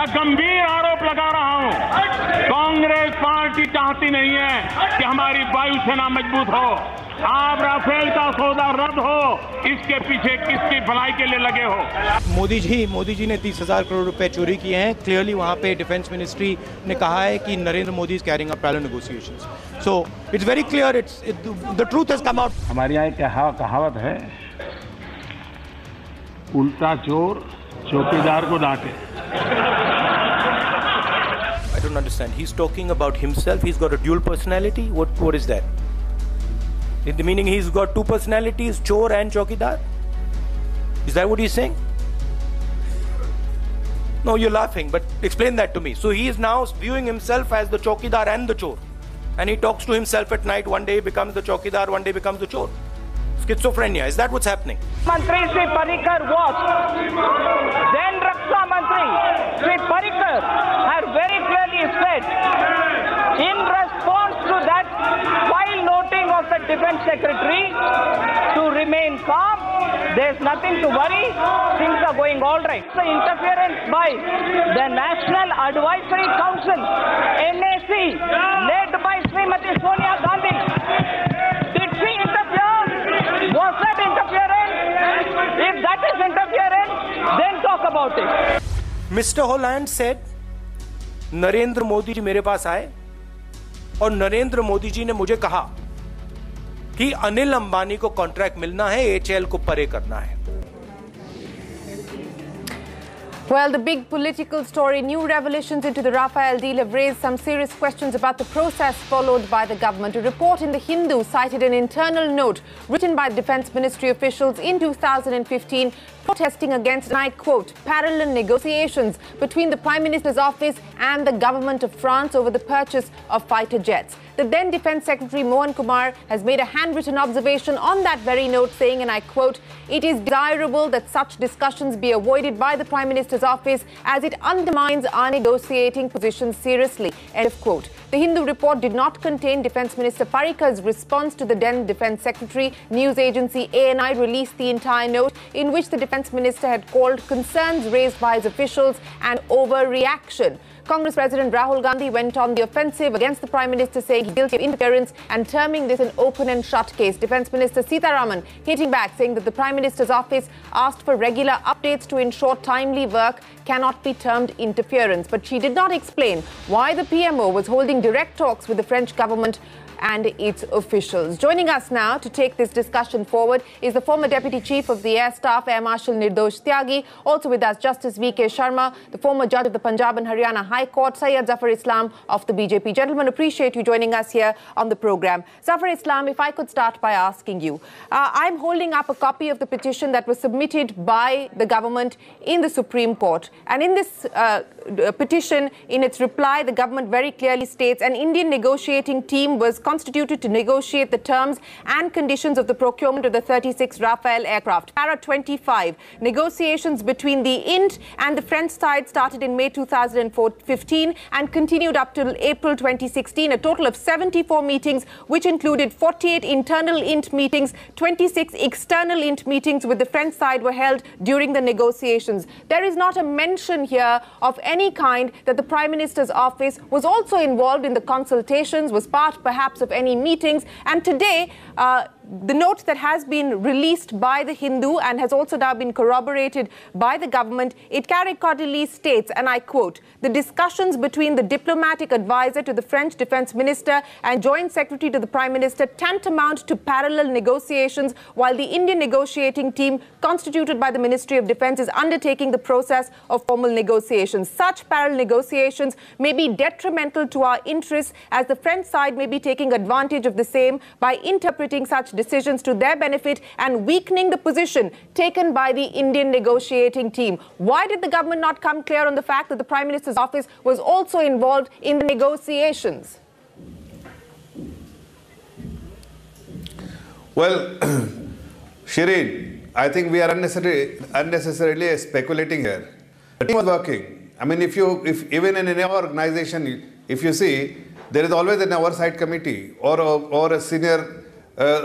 मैं गंभीर आरोप लगा रहा हूं, कांग्रेस पार्टी चाहती नहीं है कि हमारी वायुसेना मजबूत हो। आप राफेल का सौदा रद्द हो, इसके पीछे किसकी भलाई के लिए लगे हो? मोदी जी ने 30,000 करोड़ रुपए चोरी किए हैं। क्लियरली वहां पे डिफेंस मिनिस्ट्री ने कहा है कि Narendra Modi is carrying a parallel negotiations. So it's very clear, the truth has come out. हमारे यहाँ एक कहावत है, उल्टा चोर चौकीदार को डांटे। I don't understand. He's talking about himself. He's got a dual personality. What is that? In the meaning he's got two personalities, chor and chokidar? Is that what he's saying? No, you're laughing, but explain that to me. So he is now viewing himself as the chokidar and the chor. And he talks to himself at night. One day he becomes the chokidar, one day becomes the chor. Schizophrenia. Is that what's happening? Mantri Sri Parikar was. Then Raksha Mantri Sri Parikar had very clearly said, in response to that, while noting of the Defense Secretary to remain calm, there's nothing to worry, things are going all right. The interference by the National Advisory Council, NAC, led by Srimati Sonia Gandhi. Did she interfere? Was that interference? If that is interference, then talk about it. Mr. Holland said, Narendra Modi ji मेरे पास आए और नरेंद्र मोदी जी ने मुझे कहा कि अनिल अंबानी को contract मिलना है, एचएल को परे करना है। Well, the big political story, new revelations into the Rafale deal have raised some serious questions about the process followed by the government. A report in The Hindu cited an internal note written by Defence Ministry officials in 2015 protesting against, and I quote, parallel negotiations between the Prime Minister's office and the government of France over the purchase of fighter jets. The then Defence Secretary Mohan Kumar has made a handwritten observation on that very note saying, and I quote, it is desirable that such discussions be avoided by the Prime Minister's office as it undermines our negotiating position seriously, end of quote. The Hindu report did not contain Defence Minister Parikar's response to the then Defence Secretary. News agency ANI released the entire note in which the Defence Minister had called concerns raised by his officials an overreaction. Congress President Rahul Gandhi went on the offensive against the Prime Minister, saying he's guilty of interference and terming this an open and shut case. Defence Minister Sitharaman hitting back, saying that the Prime Minister's office asked for regular updates to ensure timely work cannot be termed interference. But she did not explain why the PMO was holding direct talks with the French government and its officials. Joining us now to take this discussion forward is the former Deputy Chief of the Air Staff, Air Marshal Nirdosh Tyagi. Also with us, Justice V.K. Sharma, the former judge of the Punjab and Haryana High Court, Syed Zafar Islam of the BJP. Gentlemen, appreciate you joining us here on the program. Zafar Islam, if I could start by asking you, I'm holding up a copy of the petition that was submitted by the government in the Supreme Court. And in this petition, in its reply, the government very clearly states an Indian negotiating team was constituted to negotiate the terms and conditions of the procurement of the 36 Rafale aircraft. Para 25, negotiations between the INT and the French side started in May 2015 and continued up till April 2016. A total of 74 meetings, which included 48 internal INT meetings, 26 external INT meetings with the French side were held during the negotiations. There is not a mention here of any kind that the Prime Minister's office was also involved in the consultations, was part perhaps of any meetings. And today, the note that has been released by the Hindu and has also now been corroborated by the government, it categorically states, and I quote, the discussions between the diplomatic advisor to the French Defense Minister and Joint Secretary to the Prime Minister tantamount to parallel negotiations, while the Indian negotiating team constituted by the Ministry of Defense is undertaking the process of formal negotiations. Such parallel negotiations may be detrimental to our interests, as the French side may be taking advantage of the same by interpreting such decisions to their benefit and weakening the position taken by the Indian negotiating team. Why did the government not come clear on the fact that the Prime Minister's office was also involved in the negotiations? Well, Shireen, I think we are unnecessarily speculating here. The team was working. I mean, if even in any organization, if you see, there is always an oversight committee or a senior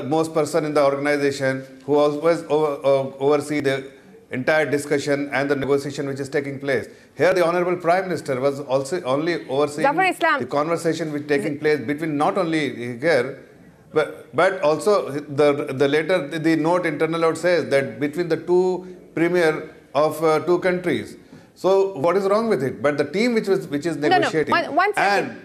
most person in the organization who always oversee the entire discussion and the negotiation which is taking place. Here the Honorable Prime Minister was also only overseeing the conversation which is taking place between not only here, but also the note, internal note says that between the two premier of two countries. So what is wrong with it? But the team which is negotiating one second.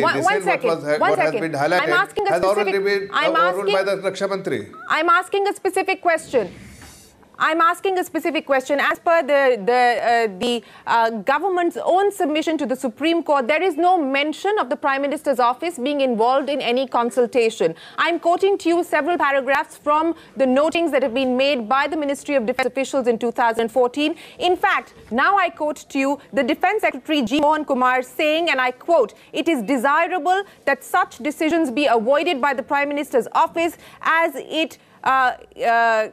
what has been highlighted has already been overruled by the Raksha Mantri. I'm asking a specific question. As per the government's own submission to the Supreme Court, there is no mention of the Prime Minister's office being involved in any consultation. I'm quoting to you several paragraphs from the notings that have been made by the Ministry of Defence officials in 2014. In fact, now I quote to you the Defence Secretary G. Mohan Kumar saying, and I quote, "It is desirable that such decisions be avoided by the Prime Minister's office as it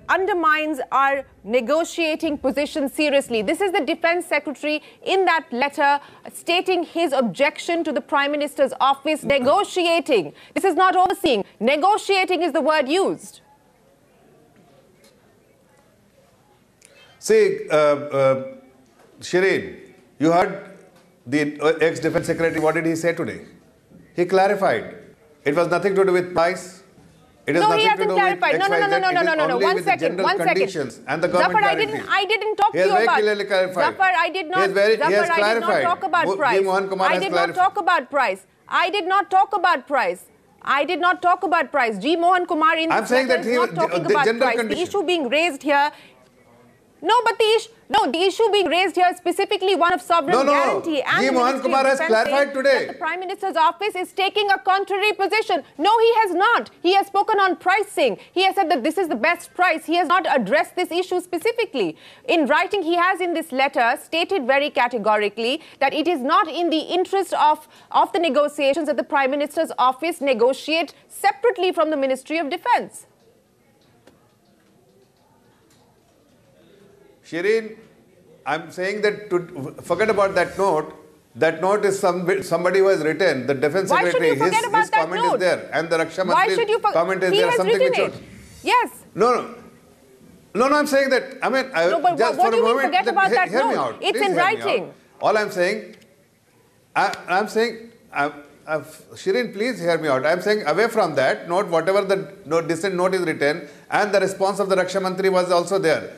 undermines our negotiating position seriously." This is the Defence Secretary in that letter stating his objection to the Prime Minister's office negotiating. This is not overseeing. Negotiating is the word used. See, Shireen, you heard the ex-Defence Secretary, what did he say today? He clarified. It was nothing to do with price. It has nothing to do with XYZ. No. One second. And the government guarantee. I didn't talk to you about. He has very clearly clarified. Zafar, I did not talk about price. I did not talk about price. I did not talk about price. G. Mohan Kumar in this letter is not talking about price. The issue being raised here. No, but the issue being raised here is specifically one of sovereign guarantee. And G. Mohan Kumar has clarified today. The Prime Minister's office is taking a contrary position. No, he has not. He has spoken on pricing. He has said that this is the best price. He has not addressed this issue specifically. In writing, he has in this letter stated very categorically that it is not in the interest of the negotiations that the Prime Minister's office negotiate separately from the Ministry of Defence. Shireen, I'm saying that forget about that note. That note is somebody who has written. The Defence Secretary, his comment is there. And the Raksha Mantri's comment is there. Something which it. Yes. No, I'm saying that, I mean, just for a moment, hear me out. It's in writing. All I'm saying, Shireen, please hear me out. I'm saying away from that note, whatever the dissent note is written, and the response of the Raksha Mantri was also there.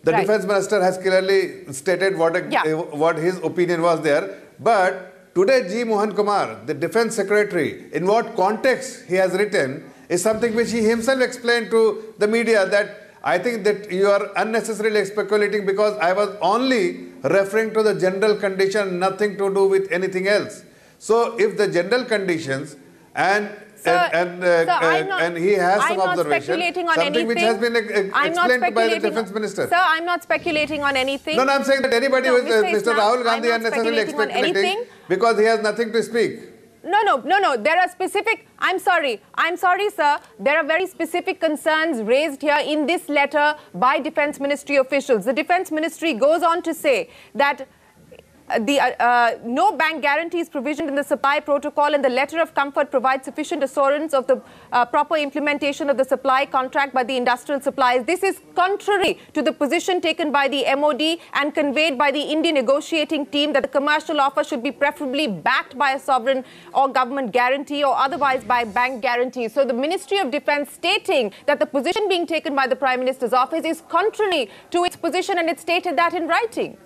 The Defence Minister has clearly stated what his opinion was there. But today, G. Mohan Kumar, the Defence Secretary, in what context he has written is something which he himself explained to the media, that I think that you are unnecessarily speculating because I was only referring to the general condition, nothing to do with anything else. So if the general conditions and he has some observation, something which has been explained by the Defence Minister. Sir, I'm not speculating on anything. No, I'm saying that anybody who is Mr. Rahul Gandhi unnecessarily speculating because he has nothing to speak. No. There are specific. I'm sorry, sir. There are very specific concerns raised here in this letter by Defence Ministry officials. The Defence Ministry goes on to say that no bank guarantees provisioned in the supply protocol, and the letter of comfort provides sufficient assurance of the proper implementation of the supply contract by the industrial suppliers. This is contrary to the position taken by the MOD and conveyed by the Indian negotiating team that the commercial offer should be preferably backed by a sovereign or government guarantee or otherwise by bank guarantee. So the Ministry of Defence stating that the position being taken by the Prime Minister's office is contrary to its position, and it stated that in writing.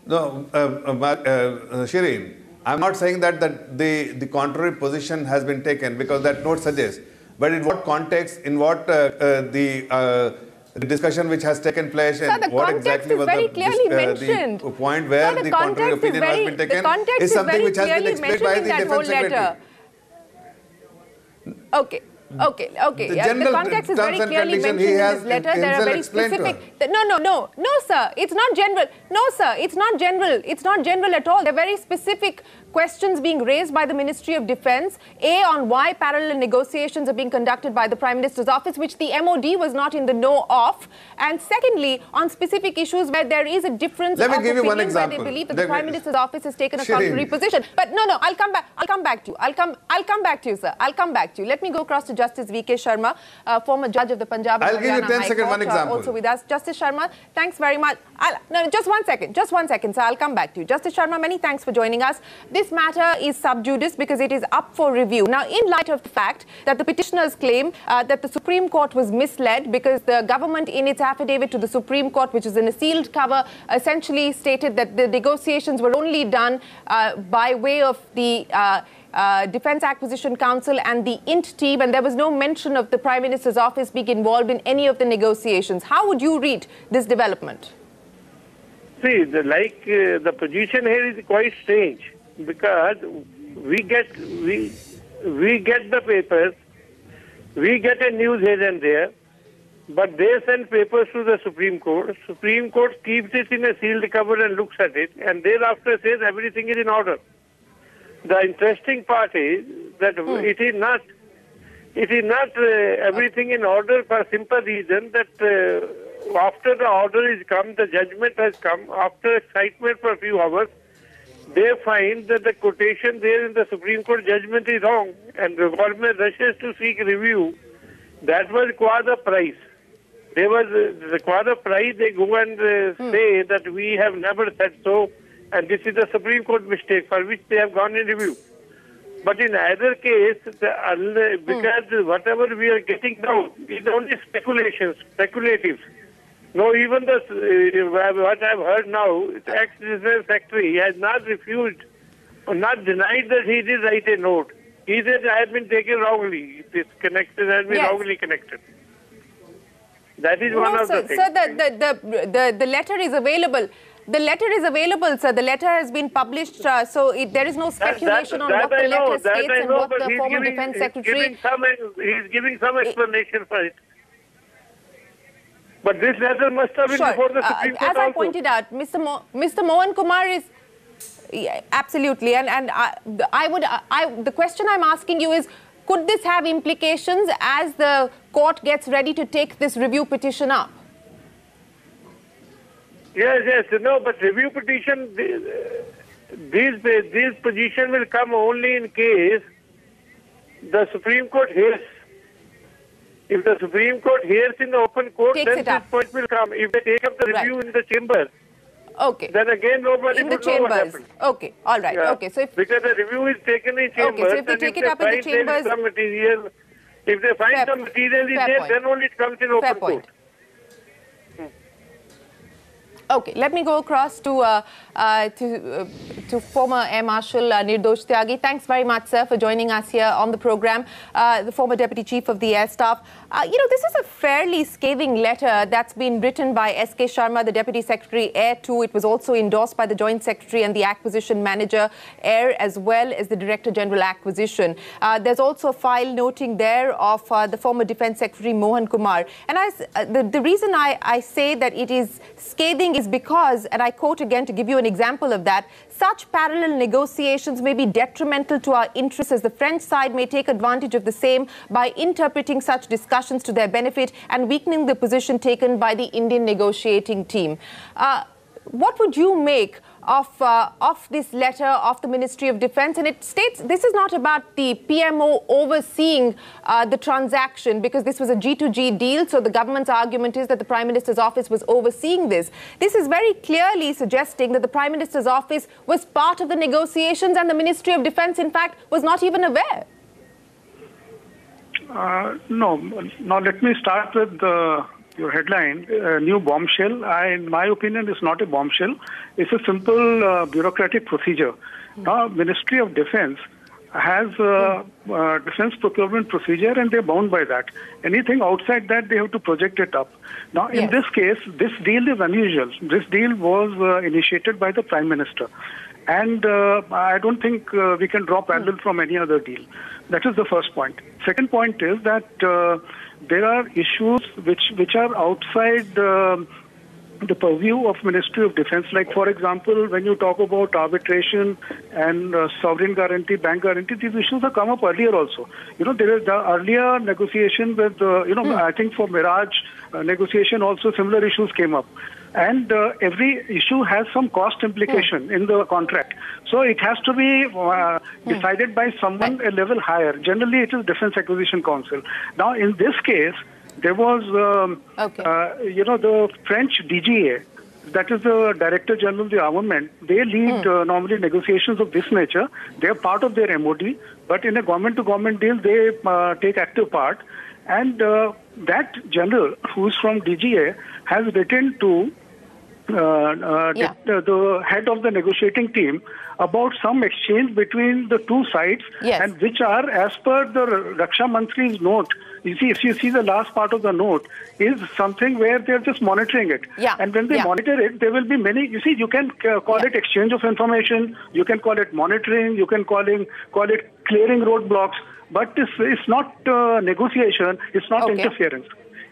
No, Shireen, I'm not saying that the contrary position has been taken because that note suggests. But in what context, in what the discussion which has taken place, and what exactly was the point where the contrary opinion has been taken is something which has been explained by the Defence Secretary. Okay. The context is very clearly mentioned in this letter. There are very specific. No, sir. It's not general. No, sir. It's not general. It's not general at all. There are very specific questions being raised by the Ministry of Defence, A, on why parallel negotiations are being conducted by the Prime Minister's office, which the MOD was not in the know of, and secondly, on specific issues where there is a difference of opinion, where they believe that the Prime Minister's office has taken a contrary position. But no, I'll come back to you. I'll come back to you, sir. I'll come back to you. Let me go across to Justice V.K. Sharma, former judge of the Punjab and Haryana High Court, one example. also with us. Justice Sharma, thanks very much. No, just one second, sir. I'll come back to you. Justice Sharma, many thanks for joining us. This matter is sub judice because it is up for review. Now, in light of the fact that the petitioners claim that the Supreme Court was misled because the government in its affidavit to the Supreme Court, which is in a sealed cover, essentially stated that the negotiations were only done by way of the Defence Acquisition Council and the INT team, and there was no mention of the Prime Minister's office being involved in any of the negotiations. How would you read this development? See, the position here is quite strange because we get the papers, we get a news here and there, but they send papers to the Supreme Court. Supreme Court keeps it in a sealed cover and looks at it, and thereafter says everything is in order. The interesting part is that it is not everything in order for a simple reason that after the order is come, the judgment has come, after excitement for a few hours, they find that the quotation there in the Supreme Court judgment is wrong, and the government rushes to seek review. That will require the price. They will require the price. They go and say that we have never said so, and this is a Supreme Court mistake for which they have gone in review. But in either case, because whatever we are getting now is only speculative. No, even what I've heard now, the ex-Defence Secretary has not refused or not denied that he did write a note. He said, I have been taken wrongly. This connection has been wrongly connected. That is one of the things. Sir, the letter is available. The letter is available, sir. The letter has been published, so there is no speculation on what the letter states and what the former Defence Secretary... He's giving some explanation for it. But this letter must have been before the Supreme Court as I pointed out, Mr. Mohan Kumar is... absolutely. And the question I'm asking you is, could this have implications as the court gets ready to take this review petition up? Yes. No, but review petition, this position will come only in case the Supreme Court hears. If the Supreme Court hears in the open court, then this point will come. If they take up the review in the chamber, then again nobody will know what happened. Okay, all right. Yeah. Okay, so because the review is taken in chambers, so if they take it up in the chambers, if they find some material is there, then only it comes in open court. Okay, let me go across to former Air Marshal Nirdosh Tyagi. Thanks very much, sir, for joining us here on the program. The former Deputy Chief of the Air Staff. This is a fairly scathing letter that's been written by S.K. Sharma, the Deputy Secretary, Air 2. It was also endorsed by the Joint Secretary and the Acquisition Manager, Air, as well as the Director General Acquisition. There's also a file noting there of the former Defence Secretary, Mohan Kumar. And the reason I say that it is scathing is because, and I quote again to give you an example of that, such parallel negotiations may be detrimental to our interests as the French side may take advantage of the same by interpreting such discussions to their benefit and weakening the position taken by the Indian negotiating team. What would you make of this letter of the Ministry of Defence? And it states this is not about the PMO overseeing the transaction, because this was a G2G deal, so the government's argument is that the Prime Minister's office was overseeing this. This is very clearly suggesting that the Prime Minister's office was part of the negotiations and the Ministry of Defence, in fact, was not even aware. No. Now, let me start with your headline, new bombshell. In my opinion, is not a bombshell. It's a simple bureaucratic procedure. Now, Ministry of Defence has a defence procurement procedure, and they're bound by that. Anything outside that, they have to project it up. Now, in this case, this deal is unusual. This deal was initiated by the Prime Minister. And I don't think we can draw parallel from any other deal. That is the first point. Second point is that there are issues which are outside the purview of Ministry of Defense. Like, for example, when you talk about arbitration and sovereign guarantee, bank guarantee, these issues have come up earlier also. There is the earlier negotiation with, I think for Mirage negotiation also similar issues came up. And every issue has some cost implication in the contract. So it has to be decided by someone a level higher. Generally, it is Defense Acquisition Council. Now, in this case, there was, the French DGA, that is the Director General of the Armament. They lead normally negotiations of this nature. They are part of their MOD, but in a government-to-government deal, they take active part. And that general, who's from DGA, has written to the head of the negotiating team about some exchange between the two sides, and which are, as per the Raksha Mantri's note. You see, if you see the last part of the note, is something where they're just monitoring it. And when they monitor it, there will be many. You see, you can call it exchange of information, you can call it monitoring, you can call it clearing roadblocks, but it's not negotiation, it's not interference.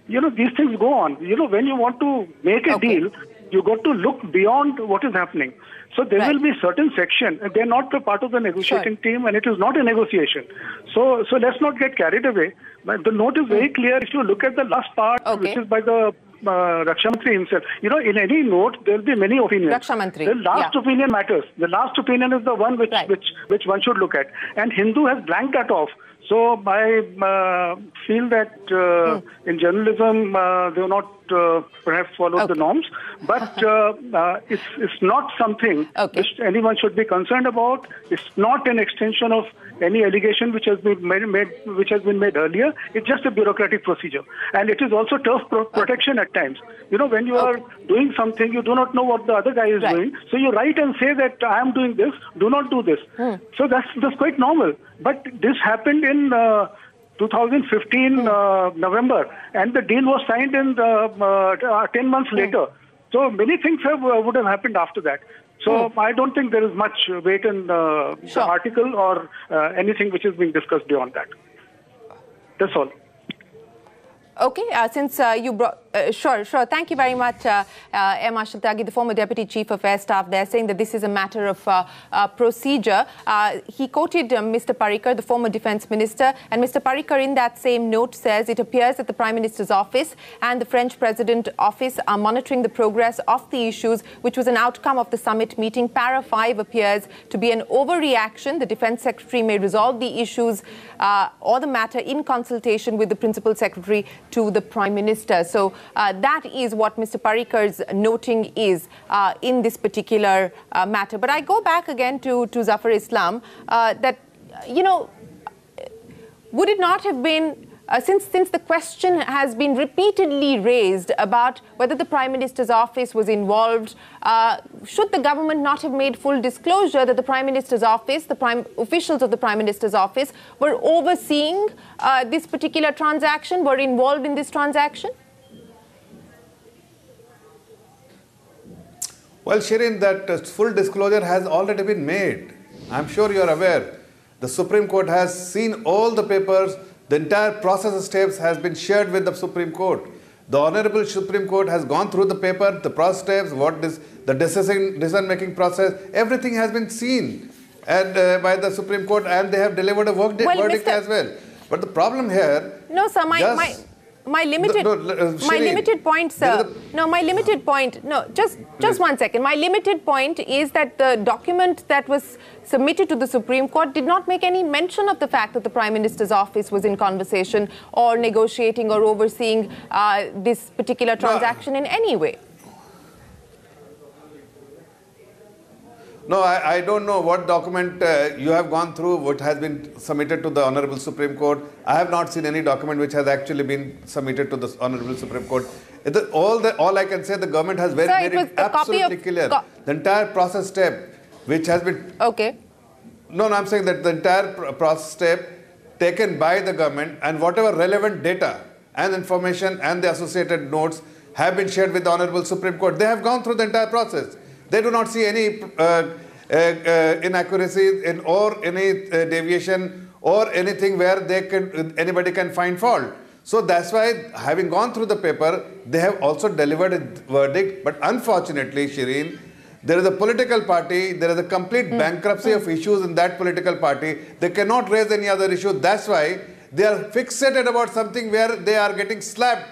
These things go on. When you want to make a deal, you got to look beyond what is happening. So there will be certain section. They're not the part of the negotiating team, and it is not a negotiation. So let's not get carried away. But the note is very clear. If you look at the last part, which is by the Raksha Mantri himself, in any note there will be many opinions. Raksha Mantri. The last opinion matters. The last opinion is the one which one should look at. And Hindu has blanked that off. So I feel that in journalism they have not perhaps followed the norms, but it's not something which anyone should be concerned about. It's not an extension of any allegation which has been made earlier. It's just a bureaucratic procedure, and it is also turf protection at times. When you are doing something, you do not know what the other guy is doing, so you write and say that I am doing this. Do not do this. So that's quite normal. But this happened in 2015 November, and the deal was signed in 10 months later. So many things would have happened after that. So I don't think there is much weight in the article or anything which is being discussed beyond that. That's all. Okay, since you brought... Sure. Thank you very much, M. Ashil Tyagi, the former Deputy Chief of Air Staff there, saying that this is a matter of procedure. He quoted Mr. Parrikar, the former Defence Minister, and Mr. Parrikar in that same note says it appears that the Prime Minister's office and the French President office are monitoring the progress of the issues, which was an outcome of the summit meeting. Para 5 appears to be an overreaction. The Defence Secretary may resolve the issues or the matter in consultation with the Principal Secretary to the Prime Minister. So that is what Mr. Parrikar's noting is in this particular matter. But I go back again to Zafar Islam, that, would it not have been, since the question has been repeatedly raised about whether the Prime Minister's office was involved, should the government not have made full disclosure that the Prime Minister's office, officials of the Prime Minister's office were overseeing this particular transaction, were involved in this transaction? Well, Shireen, that full disclosure has already been made. I'm sure you are aware. The Supreme Court has seen all the papers. The entire process of steps has been shared with the Supreme Court. The Honorable Supreme Court has gone through the paper, the process steps, the decision-making process. Everything has been seen by the Supreme Court, and they have delivered a verdict as well. But the problem here... No, sir, my limited point, sir. Just 1 second. My limited point is that the document that was submitted to the Supreme Court did not make any mention of the fact that the Prime Minister's office was in conversation or negotiating or overseeing this particular transaction in any way. No, I don't know what document you have gone through, what has been submitted to the Honorable Supreme Court. I have not seen any document which has actually been submitted to the Honorable Supreme Court. All I can say, the government has made it absolutely clear. The entire process step, which has been... Okay. No, I'm saying that the entire process step taken by the government and whatever relevant data and information and the associated notes have been shared with the Honorable Supreme Court. They have gone through the entire process. They do not see any inaccuracies or any deviation or anything where anybody can find fault. So that's why, having gone through the paper, they have also delivered a verdict. But unfortunately, Shireen, there is a political party, there is a complete bankruptcy of issues in that political party. They cannot raise any other issue. That's why they are fixated about something where they are getting slapped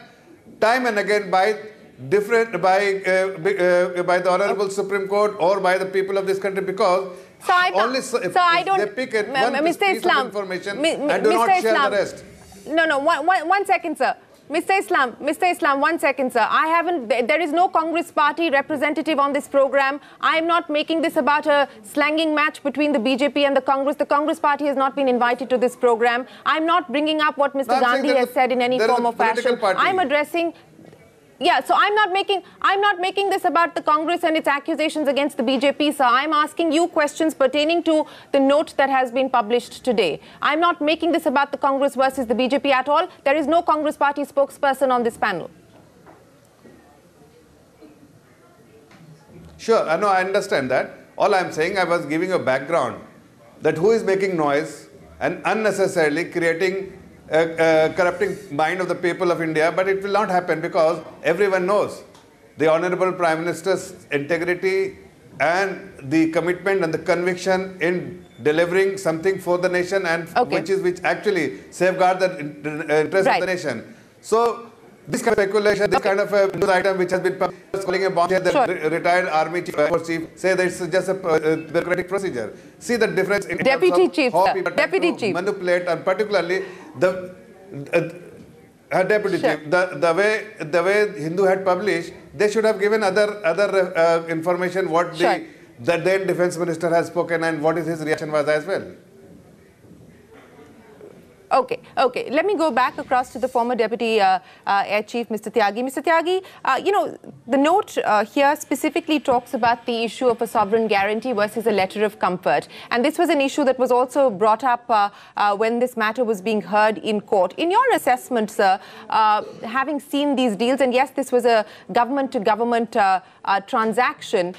time and again by the Honorable Supreme Court or by the people of this country, because they pick one piece of information and do not share the rest. No, one second, sir. Mr. Islam, 1 second, sir. There is no Congress party representative on this program. I am not making this about a slanging match between the BJP and the Congress. The Congress party has not been invited to this program. I'm not bringing up what Mr. Gandhi has said in any form or fashion. I'm addressing... Yeah, so I'm not making this about the Congress and its accusations against the BJP, sir. I'm asking you questions pertaining to the note that has been published today. I'm not making this about the Congress versus the BJP at all. There is no Congress party spokesperson on this panel. Sure, no, I understand that. All I'm saying, I was giving a background that who is making noise and unnecessarily creating corrupting mind of the people of India, but it will not happen because everyone knows the Honorable Prime Minister's integrity and the commitment and the conviction in delivering something for the nation, and which actually safeguard the interest of the nation. So this kind of speculation, this kind of a news item which has been calling a bombshell, the retired army chief say that it's just a bureaucratic procedure. See the difference in Deputy Chief, how people manipulate, and particularly the Deputy Chief. The way Hindu had published, they should have given other information what the then Defence Minister has spoken and what is his reaction was as well. Okay. Let me go back across to the former Deputy Air Chief, Mr. Tyagi. Mr. Tyagi, the note here specifically talks about the issue of a sovereign guarantee versus a letter of comfort. And this was an issue that was also brought up when this matter was being heard in court. In your assessment, sir, having seen these deals, and yes, this was a government-to-government transaction,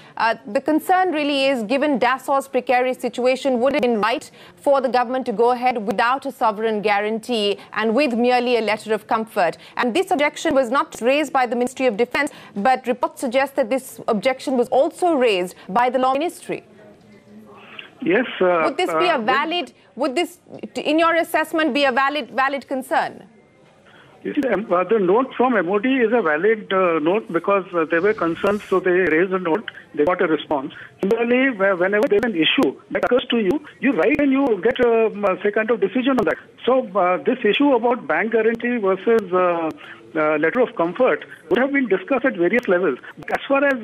the concern really is, given Dassau's precarious situation, would it have been right for the government to go ahead without a sovereign guarantee and with merely a letter of comfort? And this objection was not raised by the Ministry of Defence, but reports suggest that this objection was also raised by the Law Ministry. Yes. Would this be a valid, in your assessment, be a valid concern? You see, the note from MOD is a valid note because there were concerns, so they raised a note, they got a response. Similarly, whenever there is an issue that occurs to you, you write and you get a kind of decision on that. So this issue about bank guarantee versus letter of comfort would have been discussed at various levels. As far as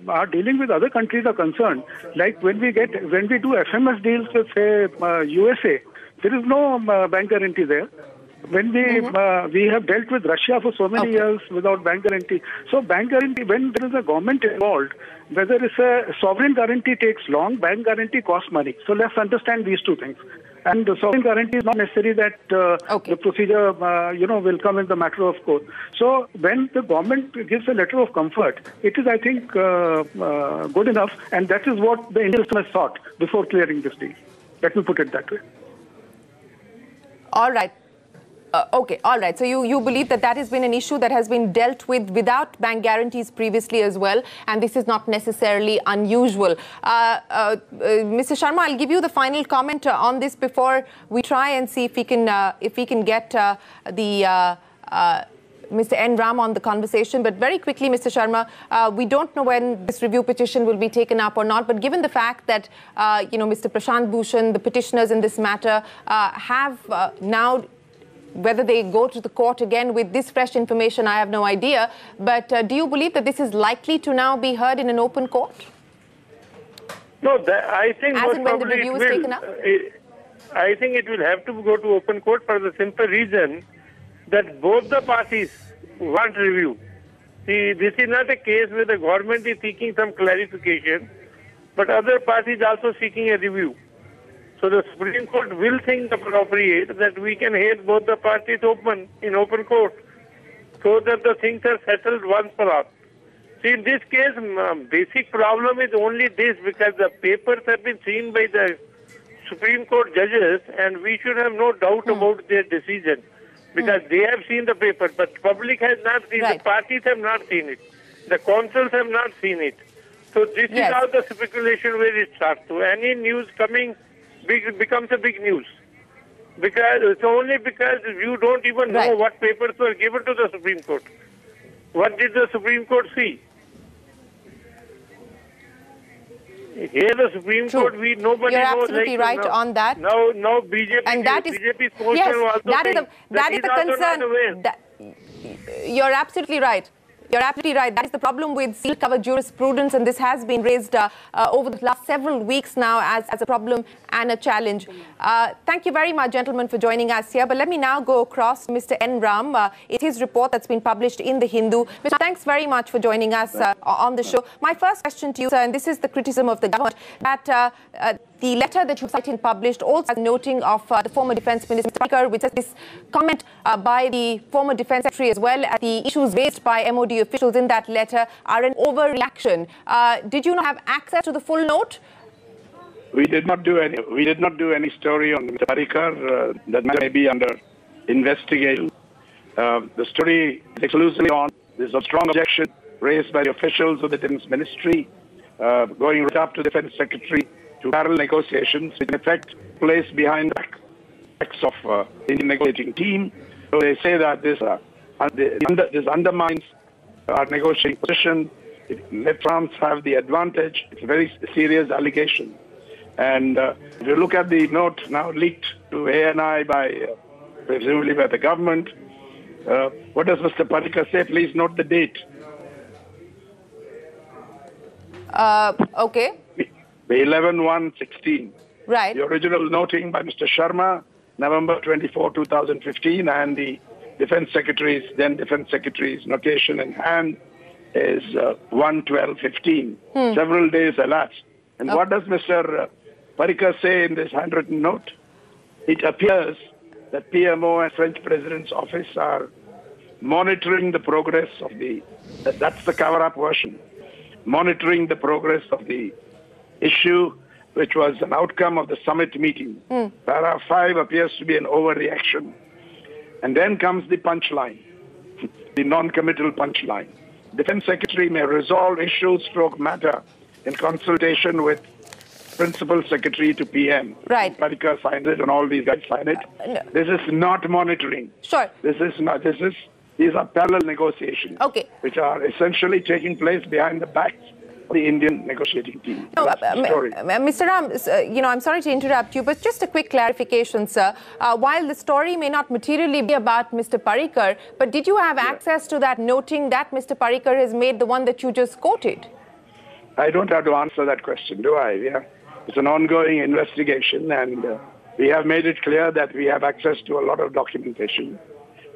our dealing with other countries are concerned, like when we do FMS deals with, say, USA, there is no bank guarantee there. When we have dealt with Russia for so many years without bank guarantee. So bank guarantee, when there is a government involved, whether it's a sovereign guarantee takes long, bank guarantee costs money. So let's understand these two things. And the sovereign guarantee is not necessary that the procedure, will come in the matter of course. So when the government gives a letter of comfort, it is, I think, good enough. And that is what the Indian system has sought before clearing this deal. Let me put it that way. All right. All right. So you believe that has been an issue that has been dealt with without bank guarantees previously as well, and this is not necessarily unusual. Mr. Sharma, I'll give you the final comment on this before we try and see if we can get Mr. N. Ram on the conversation. But very quickly, Mr. Sharma, we don't know when this review petition will be taken up or not, but given the fact that, Mr. Prashant Bhushan, the petitioners in this matter, have now, whether they go to the court again with this fresh information, I have no idea. But do you believe that this is likely to now be heard in an open court? No, I think as and when the review is taken up? I think it will have to go to open court for the simple reason that both the parties want review. See, this is not a case where the government is seeking some clarification, but other parties also seeking a review. So the Supreme Court will think appropriate that we can hear both the parties in open court so that the things are settled once for all. See, in this case, basic problem is only this, because the papers have been seen by the Supreme Court judges and we should have no doubt about their decision. because they have seen the paper, but public has not seen. Right. The parties have not seen it. The councils have not seen it. So this is how the speculation where it starts. So any news coming becomes a big news. Because it's only because you don't even know what papers were given to the Supreme Court. What did the Supreme Court see? Here the Supreme Court, nobody You're knows. absolutely right on that. No, BJP. And that is BJP's motion also that is the concern. You're absolutely right. You're absolutely right. That is the problem with seal-covered jurisprudence, and this has been raised over the last several weeks now as a problem and a challenge. Thank you very much, gentlemen, for joining us here. But let me now go across to Mr. N. Ram. It's his report that's been published in The Hindu. Mr. Thanks very much for joining us on the show. My first question to you, sir, and this is the criticism of the government, that the letter that you cited published also has noting of the former Defence Minister, which says this comment by the former Defence Secretary as well as the issues raised by MOD officials in that letter are an overreaction. Did you not have access to the full note? We did not do any. We did not do any story on Mr. Parrikar. That may be under investigation. The story is exclusively on. There's a strong objection raised by the officials of the Defence Ministry, going right up to the Defence Secretary, to parallel negotiations, which in effect placed behind the backs of the Indian negotiating team. So they say that this undermines our negotiating position. Let France have the advantage. It's a very serious allegation. And if you look at the note now leaked to ANI by, presumably by the government, what does Mr. Parrikar say? Please note the date. Okay. The 11/1/16. Right. The original noting by Mr. Sharma, November 24, 2015, and the Defence Secretary's notation in hand is 1/12/15. Several days elapsed. And what does Mr. Parrikar say in this handwritten note? It appears that PMO and French President's office are monitoring the progress of that's the cover-up version, monitoring the progress of the issue, which was an outcome of the summit meeting. Paragraph 5 appears to be an overreaction. And then comes the punchline, the non-committal punchline. Defence Secretary may resolve issues stroke matter in consultation with Principal Secretary to PM. Right. Parrikar signed it and all these guys signed it. No. This is not monitoring. Sure. These are parallel negotiations. Okay. Which are essentially taking place behind the backs of the Indian negotiating team. No, Mr. Ram, I'm sorry to interrupt you, but just a quick clarification, sir. While the story may not materially be about Mr. Parrikar, but did you have access to that noting that Mr. Parrikar has made, the one that you just quoted? I don't have to answer that question, do I? Yeah. It's an ongoing investigation, and we have made it clear that we have access to a lot of documentation.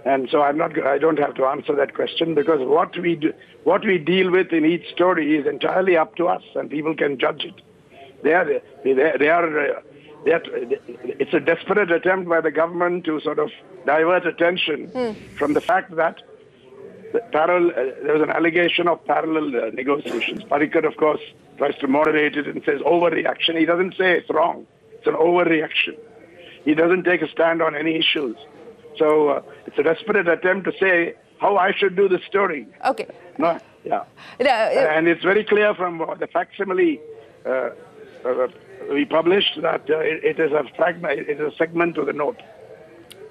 And so I don't have to answer that question, because what we deal with in each story is entirely up to us, and people can judge it. It's a desperate attempt by the government to sort of divert attention from the fact that there was an allegation of parallel negotiations. Parrikar, of course, tries to moderate it and says overreaction. He doesn't say it's wrong. It's an overreaction. He doesn't take a stand on any issues. So it's a desperate attempt to say how I should do the story. Okay. No, yeah. And it's very clear from the facsimile we published that it is a segment to the note.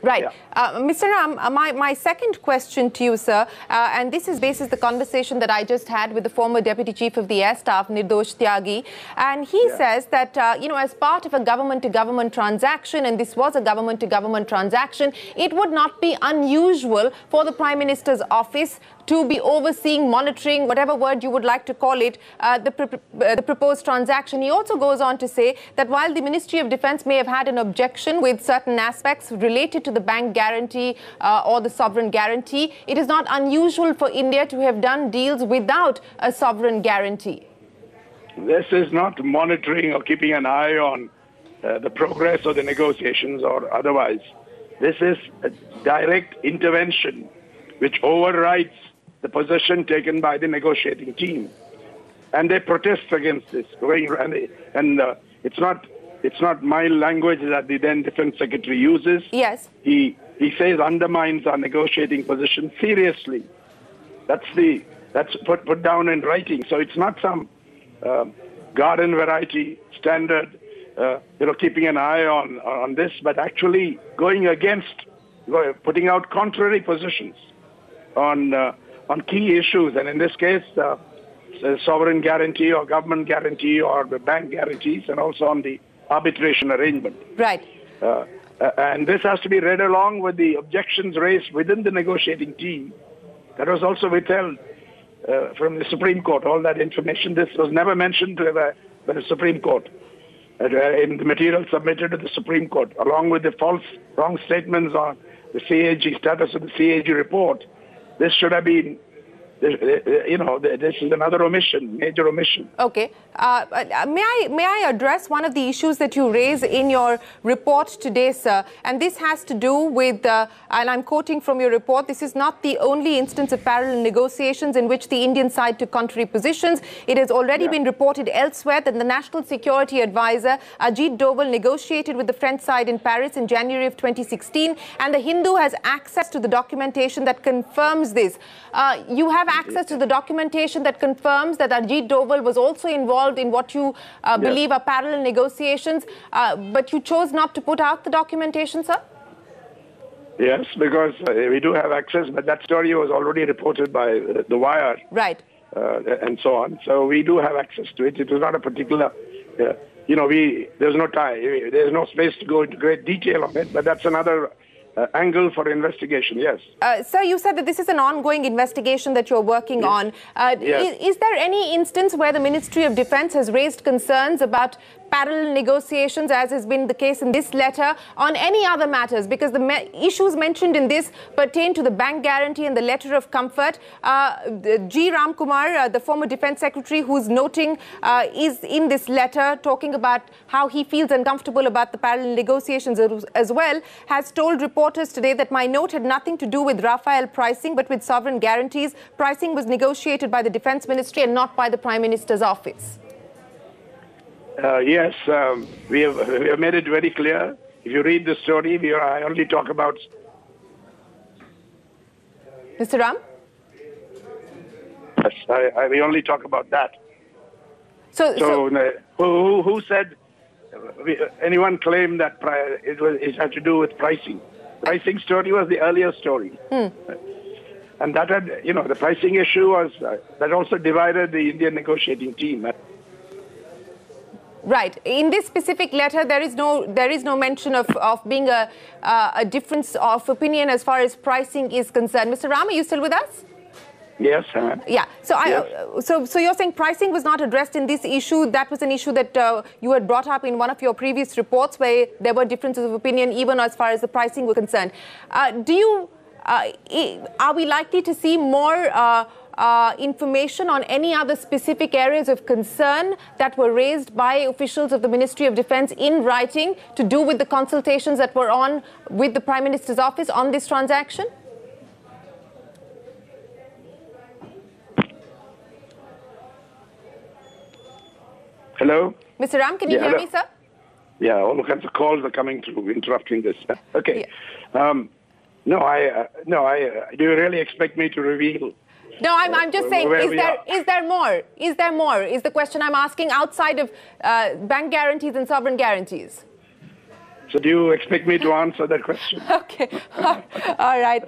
Right. Yeah. Mr. Ram, my second question to you, sir, and this is basis the conversation that I just had with the former Deputy Chief of the Air Staff, Nirdosh Tyagi, and he says that, as part of a government-to-government transaction, and this was a government-to-government transaction, it would not be unusual for the Prime Minister's office to be overseeing, monitoring, whatever word you would like to call it, the proposed transaction. He also goes on to say that while the Ministry of Defence may have had an objection with certain aspects related to the bank guarantee or the sovereign guarantee, it is not unusual for India to have done deals without a sovereign guarantee. This is not monitoring or keeping an eye on the progress of the negotiations or otherwise. This is a direct intervention which overrides the position taken by the negotiating team. And they protest against this. It's not mild language that the then Defence Secretary uses. Yes. He he says undermines our negotiating position seriously. That's put down in writing. So it's not some garden variety standard, keeping an eye on this, but actually going against, putting out contrary positions on key issues, and in this case, sovereign guarantee or government guarantee or the bank guarantees, and also on the arbitration arrangement. Right. And this has to be read along with the objections raised within the negotiating team. That was also withheld from the Supreme Court. All that information, this was never mentioned by the Supreme Court in the material submitted to the Supreme Court, along with the wrong statements on the CAG, status of the CAG report. This should have been, this is another omission, major omission. Okay. May I address one of the issues that you raise in your report today, sir? And this has to do with, and I'm quoting from your report, this is not the only instance of parallel negotiations in which the Indian side took contrary positions. It has already been reported elsewhere that the National Security Advisor, Ajit Doval, negotiated with the French side in Paris in January of 2016. And the Hindu has access to the documentation that confirms this. You have access to the documentation that confirms that Ajit Doval was also involved in what you believe are parallel negotiations, but you chose not to put out the documentation, sir? Yes, because we do have access, but that story was already reported by The Wire. Right. And so on. So we do have access to it. It was not a particular, there's no time, there's no space to go into great detail on it, but that's another angle for investigation, yes. Sir, you said that this is an ongoing investigation that you're working on. Yes. Is there any instance where the Ministry of Defence has raised concerns about parallel negotiations, as has been the case in this letter, on any other matters? Because the issues mentioned in this pertain to the bank guarantee and the letter of comfort. G. Ram Kumar, the former Defence Secretary, who's noting, is in this letter talking about how he feels uncomfortable about the parallel negotiations as well, has told reporters today that my note had nothing to do with Rafale pricing, but with sovereign guarantees. Pricing was negotiated by the Defence Ministry and not by the Prime Minister's office. Yes, we have made it very clear. If you read the story, I only talk about... Mr. Ram? Yes, we only talk about that. So who said, anyone claimed that it had to do with pricing? Pricing story was the earlier story. And that had, the pricing issue was, that also divided the Indian negotiating team. Right. In this specific letter, there is no mention of being a difference of opinion as far as pricing is concerned. Mr. Ram, are you still with us? Yes. Yeah. So you're saying pricing was not addressed in this issue. That was an issue that you had brought up in one of your previous reports, where there were differences of opinion even as far as the pricing were concerned. Are we likely to see more information on any other specific areas of concern that were raised by officials of the Ministry of Defence in writing to do with the consultations that were on with the Prime Minister's office on this transaction? Hello? Mr. Ram, can you hear me, sir? Yeah, all kinds of calls are coming through, interrupting this. Okay. Yeah. Do you really expect me to reveal? No, I'm just saying, is there more? Is there more? Is the question I'm asking, outside of bank guarantees and sovereign guarantees? So do you expect me to answer that question? Okay. All right.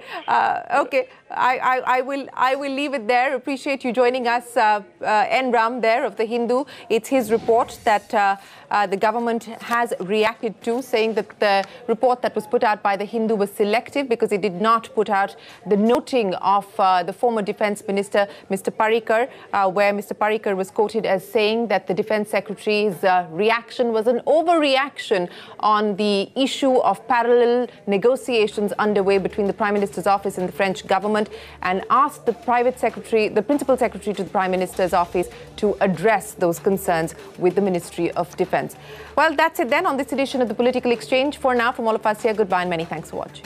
Okay. I will leave it there. Appreciate you joining us, N. Ram there of The Hindu. It's his report that the government has reacted to, saying that the report that was put out by The Hindu was selective because it did not put out the noting of the former Defence Minister, Mr. Parrikar, where Mr. Parrikar was quoted as saying that the Defence Secretary's reaction was an overreaction on the issue of parallel negotiations underway between the Prime Minister's office and the French government, and asked the Principal Secretary to the Prime Minister's office to address those concerns with the Ministry of Defence. Well, that's it then on this edition of The Political Exchange. For now, from all of us here, goodbye and many thanks for watching.